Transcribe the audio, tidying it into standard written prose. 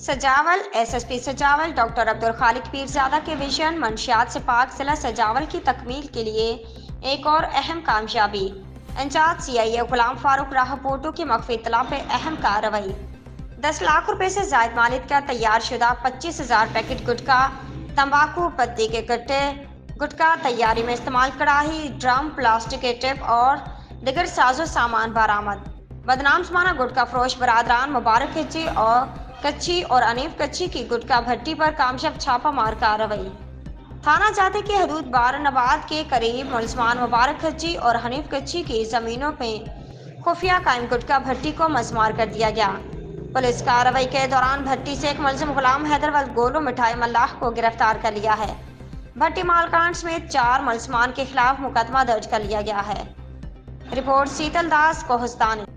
Sajawal S S P Sujawal doctor Abdul Khaliq Pirzada کے vision منشیات سے پاک ضلع سجاول کی تکمیل کے لیے ایک اور اہم کامیابی۔ انچارج سی آئی اے غلام فاروق راہپوٹو کی مخفی اطلاع پہ اہم کارروائی۔ 10 لاکھ روپے سے زائد مالیت کا تیار شدہ 25,000 پیکٹ گٹکا، تمباکو پتی کے کٹے، گٹکا تیاری میں استعمال کڑاہی، ڈرم، پلاسٹک کے ٹپ اور دیگر ساز و سامان برآمد۔ بدنام زمانہ گٹکا فروش برادران مبارک کچی اور انیف کچی کی گٹکا بھٹی پر کامیاب چھاپہ مار کارروائی۔ تھانہ جاتے کی حدود بارنآباد کے قریب ملزمان مبارک کچی اور حنیف کچی کی زمینوں میں خفیہ قائم گٹکا بھٹی کو مسمار کر دیا گیا۔ پولیس کارروائی کے دوران بھٹی سے ایک ملزم غلام حیدر ولد گولو مٹھائی ملاح کو گرفتار کر لیا ہے۔ بھٹی مالکان سمیت 4 ملزمان کے خلاف مقدمہ درج کر لیا گیا ہے۔ رپورٹ سیتل داس کوہستانی۔